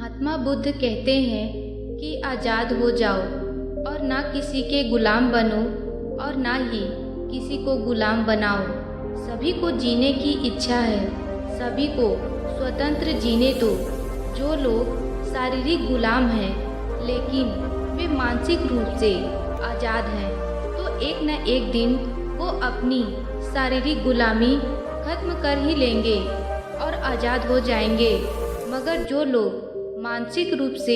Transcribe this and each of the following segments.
महात्मा बुद्ध कहते हैं कि आज़ाद हो जाओ और ना किसी के गुलाम बनो और ना ही किसी को गुलाम बनाओ। सभी को जीने की इच्छा है, सभी को स्वतंत्र जीने दो। जो लोग शारीरिक गुलाम हैं लेकिन वे मानसिक रूप से आज़ाद हैं, तो एक न एक दिन वो अपनी शारीरिक गुलामी खत्म कर ही लेंगे और आज़ाद हो जाएंगे। मगर जो लोग मानसिक रूप से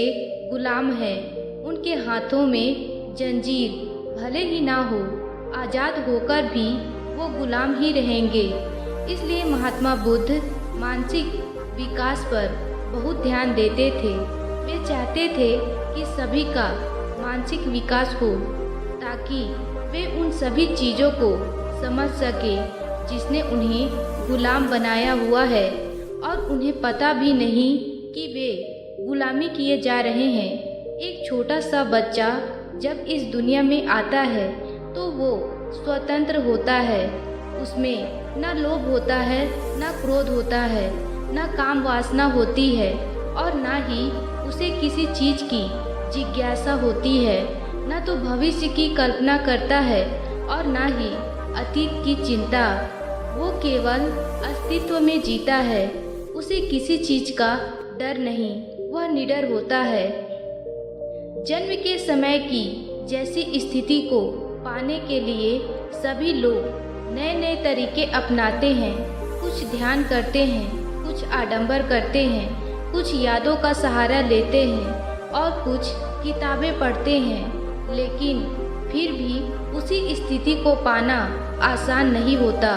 गुलाम हैं, उनके हाथों में जंजीर भले ही ना हो, आज़ाद होकर भी वो गुलाम ही रहेंगे। इसलिए महात्मा बुद्ध मानसिक विकास पर बहुत ध्यान देते थे। वे चाहते थे कि सभी का मानसिक विकास हो ताकि वे उन सभी चीज़ों को समझ सके जिसने उन्हें गुलाम बनाया हुआ है और उन्हें पता भी नहीं कि वे गुलामी किए जा रहे हैं। एक छोटा सा बच्चा जब इस दुनिया में आता है तो वो स्वतंत्र होता है। उसमें न लोभ होता है, न क्रोध होता है, न काम वासना होती है और न ही उसे किसी चीज़ की जिज्ञासा होती है। न तो भविष्य की कल्पना करता है और न ही अतीत की चिंता। वो केवल अस्तित्व में जीता है। उसे किसी चीज़ का डर नहीं, वह निडर होता है। जन्म के समय की जैसी स्थिति को पाने के लिए सभी लोग नए नए तरीके अपनाते हैं। कुछ ध्यान करते हैं, कुछ आडंबर करते हैं, कुछ यादों का सहारा लेते हैं और कुछ किताबें पढ़ते हैं। लेकिन फिर भी उसी स्थिति को पाना आसान नहीं होता,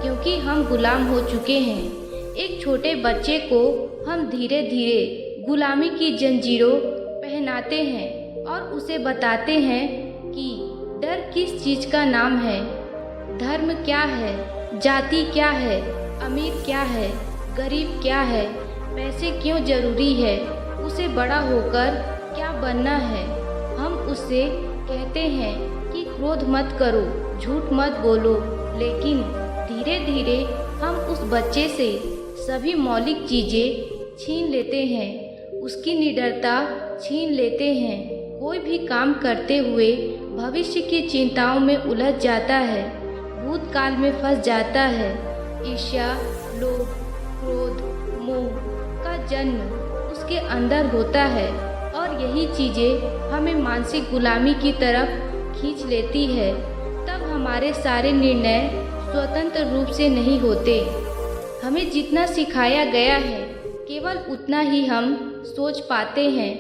क्योंकि हम गुलाम हो चुके हैं। एक छोटे बच्चे को हम धीरे धीरे गुलामी की जंजीरों पहनाते हैं और उसे बताते हैं कि डर किस चीज़ का नाम है, धर्म क्या है, जाति क्या है, अमीर क्या है, गरीब क्या है, पैसे क्यों ज़रूरी है, उसे बड़ा होकर क्या बनना है। हम उससे कहते हैं कि क्रोध मत करो, झूठ मत बोलो, लेकिन धीरे धीरे हम उस बच्चे से सभी मौलिक चीज़ें छीन लेते हैं, उसकी निडरता छीन लेते हैं। कोई भी काम करते हुए भविष्य की चिंताओं में उलझ जाता है, भूतकाल में फंस जाता है। ईर्ष्या, लोभ, क्रोध, मोह का जन्म उसके अंदर होता है और यही चीज़ें हमें मानसिक गुलामी की तरफ खींच लेती है। तब हमारे सारे निर्णय स्वतंत्र रूप से नहीं होते। हमें जितना सिखाया गया है केवल उतना ही हम सोच पाते हैं।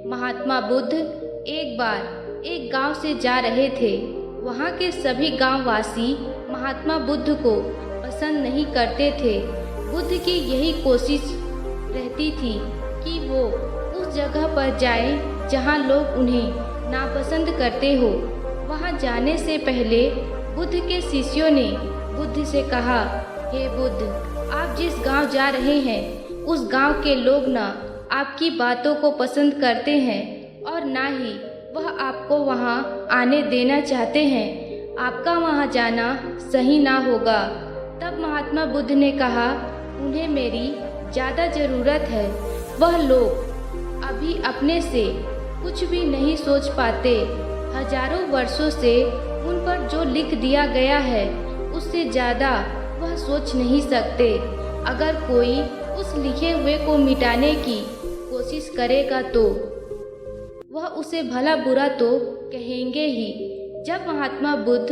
महात्मा बुद्ध एक बार एक गांव से जा रहे थे। वहां के सभी गांववासी महात्मा बुद्ध को पसंद नहीं करते थे। बुद्ध की यही कोशिश रहती थी कि वो उस जगह पर जाएं जहां लोग उन्हें नापसंद करते हो। वहां जाने से पहले बुद्ध के शिष्यों ने बुद्ध से कहा, हे बुद्ध, आप जिस गांव जा रहे हैं उस गांव के लोग ना आपकी बातों को पसंद करते हैं और ना ही वह आपको वहां आने देना चाहते हैं। आपका वहां जाना सही ना होगा। तब महात्मा बुद्ध ने कहा, उन्हें मेरी ज़्यादा ज़रूरत है। वह लोग अभी अपने से कुछ भी नहीं सोच पाते। हजारों वर्षों से उन पर जो लिख दिया गया है उससे ज़्यादा वह सोच नहीं सकते। अगर कोई उस लिखे हुए को मिटाने की कोशिश करेगा तो वह उसे भला बुरा तो कहेंगे ही। जब महात्मा बुद्ध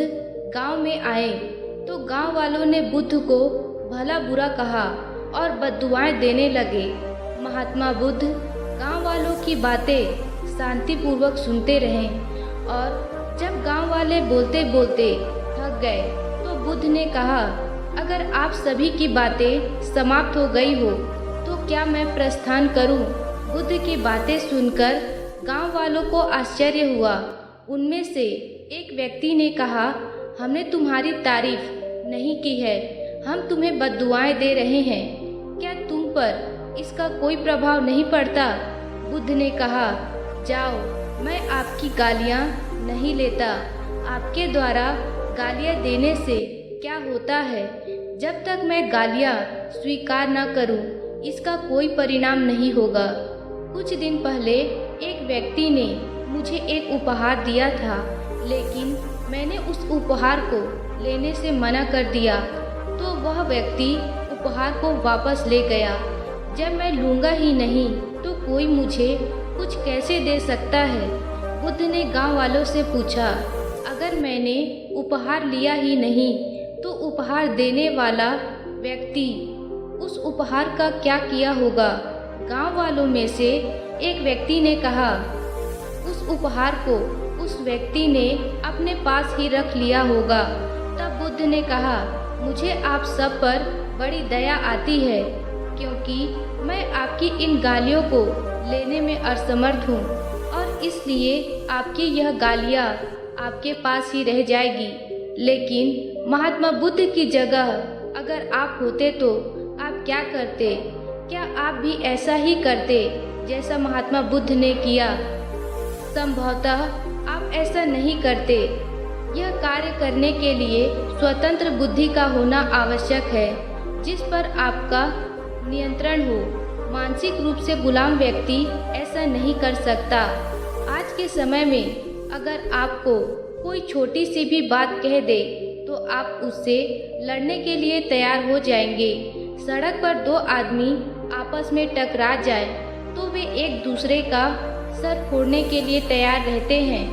गांव में आए तो गांव वालों ने बुद्ध को भला बुरा कहा और बद्दुआएं देने लगे। महात्मा बुद्ध गांव वालों की बातें शांतिपूर्वक सुनते रहे और जब गांव वाले बोलते बोलते थक गए तो बुद्ध ने कहा, अगर आप सभी की बातें समाप्त हो गई हो तो क्या मैं प्रस्थान करूं? बुद्ध की बातें सुनकर गांव वालों को आश्चर्य हुआ। उनमें से एक व्यक्ति ने कहा, हमने तुम्हारी तारीफ नहीं की है, हम तुम्हें बद्दुआएं दे रहे हैं, क्या तुम पर इसका कोई प्रभाव नहीं पड़ता? बुद्ध ने कहा, जाओ, मैं आपकी गालियाँ नहीं लेता। आपके द्वारा गालियाँ देने से क्या होता है? जब तक मैं गालियाँ स्वीकार न करूं, इसका कोई परिणाम नहीं होगा। कुछ दिन पहले एक व्यक्ति ने मुझे एक उपहार दिया था, लेकिन मैंने उस उपहार को लेने से मना कर दिया तो वह व्यक्ति उपहार को वापस ले गया। जब मैं लूँगा ही नहीं तो कोई मुझे कुछ कैसे दे सकता है? बुद्ध ने गांव वालों से पूछा, अगर मैंने उपहार लिया ही नहीं तो उपहार देने वाला व्यक्ति उस उपहार का क्या किया होगा? गांव वालों में से एक व्यक्ति ने कहा, उस उपहार को उस व्यक्ति ने अपने पास ही रख लिया होगा। तब बुद्ध ने कहा, मुझे आप सब पर बड़ी दया आती है, क्योंकि मैं आपकी इन गालियों को लेने में असमर्थ हूँ और इसलिए आपकी यह गालियाँ आपके पास ही रह जाएगी। लेकिन महात्मा बुद्ध की जगह अगर आप होते तो आप क्या करते? क्या आप भी ऐसा ही करते जैसा महात्मा बुद्ध ने किया? संभवतः आप ऐसा नहीं करते। यह कार्य करने के लिए स्वतंत्र बुद्धि का होना आवश्यक है, जिस पर आपका नियंत्रण हो। मानसिक रूप से गुलाम व्यक्ति ऐसा नहीं कर सकता। आज के समय में अगर आपको कोई छोटी सी भी बात कह दे तो आप उससे लड़ने के लिए तैयार हो जाएंगे। सड़क पर दो आदमी आपस में टकरा जाए तो वे एक दूसरे का सर फोड़ने के लिए तैयार रहते हैं।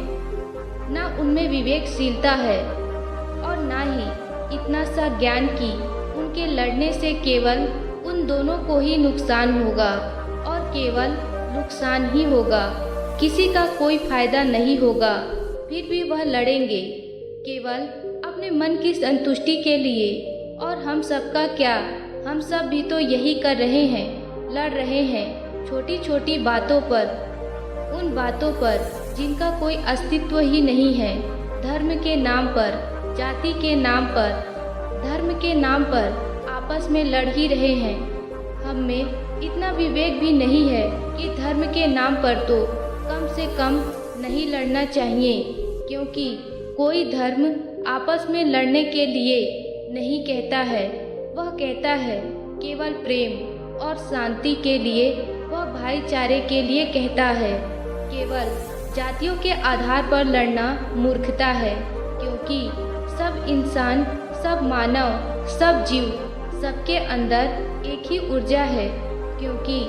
ना उनमें विवेकशीलता है और ना ही इतना सा ज्ञान कि उनके लड़ने से केवल उन दोनों को ही नुकसान होगा और केवल नुकसान ही होगा, किसी का कोई फायदा नहीं होगा। फिर भी वह लड़ेंगे केवल अपने मन की संतुष्टि के लिए। और हम सबका क्या? हम सब भी तो यही कर रहे हैं, लड़ रहे हैं छोटी छोटी बातों पर, उन बातों पर जिनका कोई अस्तित्व ही नहीं है। धर्म के नाम पर, जाति के नाम पर, धर्म के नाम पर आपस में लड़ ही रहे हैं। हम में इतना विवेक भी नहीं है कि धर्म के नाम पर तो कम से कम नहीं लड़ना चाहिए, क्योंकि कोई धर्म आपस में लड़ने के लिए नहीं कहता है। वह कहता है केवल प्रेम और शांति के लिए, वह भाईचारे के लिए कहता है। केवल जातियों के आधार पर लड़ना मूर्खता है, क्योंकि सब इंसान, सब मानव, सब जीव, सबके अंदर एक ही ऊर्जा है। क्योंकि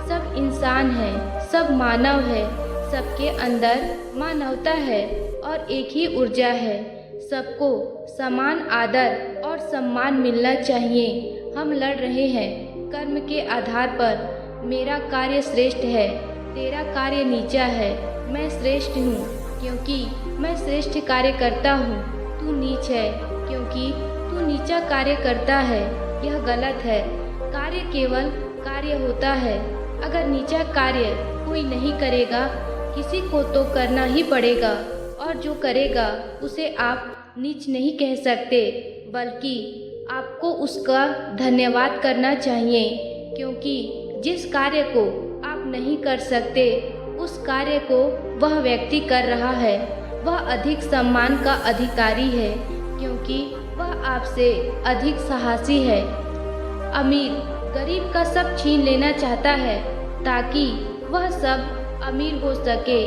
सब इंसान है, सब मानव है, सबके अंदर मानवता है और एक ही ऊर्जा है। सबको समान आदर और सम्मान मिलना चाहिए। हम लड़ रहे हैं कर्म के आधार पर। मेरा कार्य श्रेष्ठ है, तेरा कार्य नीचा है। मैं श्रेष्ठ हूँ क्योंकि मैं श्रेष्ठ कार्य करता हूँ। तू नीच है क्योंकि तू नीचा कार्य करता है। यह गलत है। कार्य केवल कार्य होता है। अगर नीचा कार्य कोई नहीं करेगा, किसी को तो करना ही पड़ेगा, और जो करेगा उसे आप नीच नहीं कह सकते, बल्कि आपको उसका धन्यवाद करना चाहिए, क्योंकि जिस कार्य को आप नहीं कर सकते उस कार्य को वह व्यक्ति कर रहा है। वह अधिक सम्मान का अधिकारी है, क्योंकि वह आपसे अधिक साहसी है। अमीर गरीब का सब छीन लेना चाहता है ताकि वह सब अमीर हो सके,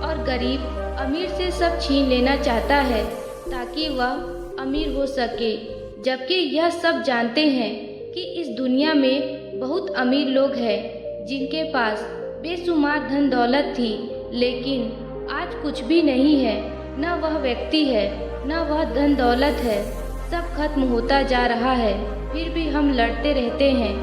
और गरीब अमीर से सब छीन लेना चाहता है ताकि वह अमीर हो सके। जबकि यह सब जानते हैं कि इस दुनिया में बहुत अमीर लोग हैं जिनके पास बेशुमार धन दौलत थी, लेकिन आज कुछ भी नहीं है। न वह व्यक्ति है, न वह धन दौलत है, सब खत्म होता जा रहा है। फिर भी हम लड़ते रहते हैं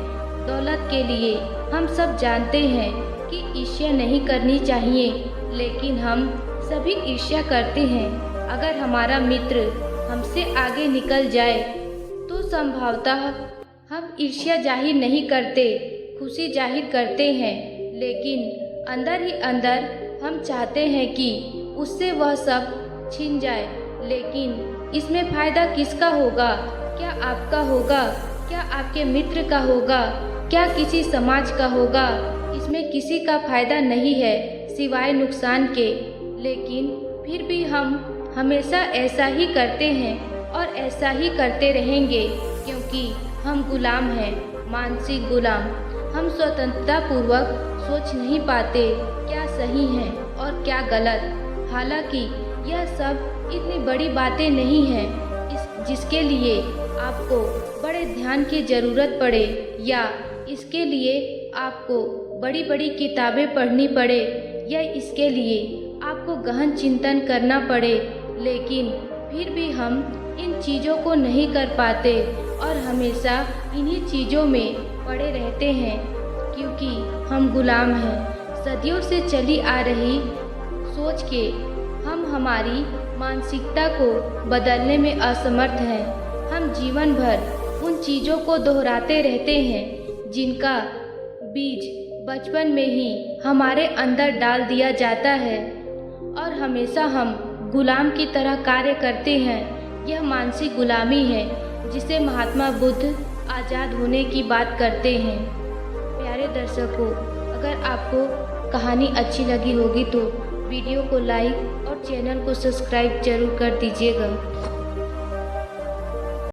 दौलत के लिए। हम सब जानते हैं कि ईर्ष्या नहीं करनी चाहिए, लेकिन हम सभी ईर्ष्या करते हैं। अगर हमारा मित्र हमसे आगे निकल जाए तो संभवतः हम ईर्ष्या जाहिर नहीं करते, खुशी जाहिर करते हैं, लेकिन अंदर ही अंदर हम चाहते हैं कि उससे वह सब छिन जाए। लेकिन इसमें फ़ायदा किसका होगा? क्या आपका होगा? क्या आपके मित्र का होगा? क्या किसी समाज का होगा? इसमें किसी का फ़ायदा नहीं है सिवाय नुकसान के। लेकिन फिर भी हम हमेशा ऐसा ही करते हैं और ऐसा ही करते रहेंगे, क्योंकि हम गुलाम हैं, मानसिक गुलाम। हम स्वतंत्रता पूर्वक सोच नहीं पाते क्या सही है और क्या गलत। हालांकि यह सब इतनी बड़ी बातें नहीं हैं जिसके लिए आपको बड़े ध्यान की ज़रूरत पड़े या इसके लिए आपको बड़ी बड़ी किताबें पढ़नी पड़े या इसके लिए आपको गहन चिंतन करना पड़े। लेकिन फिर भी हम इन चीज़ों को नहीं कर पाते और हमेशा इन्हीं चीज़ों में पड़े रहते हैं क्योंकि हम गुलाम हैं। सदियों से चली आ रही सोच के हम हमारी मानसिकता को बदलने में असमर्थ हैं। हम जीवन भर उन चीज़ों को दोहराते रहते हैं जिनका बीज बचपन में ही हमारे अंदर डाल दिया जाता है और हमेशा हम गुलाम की तरह कार्य करते हैं। यह मानसिक गुलामी है जिसे महात्मा बुद्ध आज़ाद होने की बात करते हैं। प्यारे दर्शकों, अगर आपको कहानी अच्छी लगी होगी तो वीडियो को लाइक और चैनल को सब्सक्राइब जरूर कर दीजिएगा।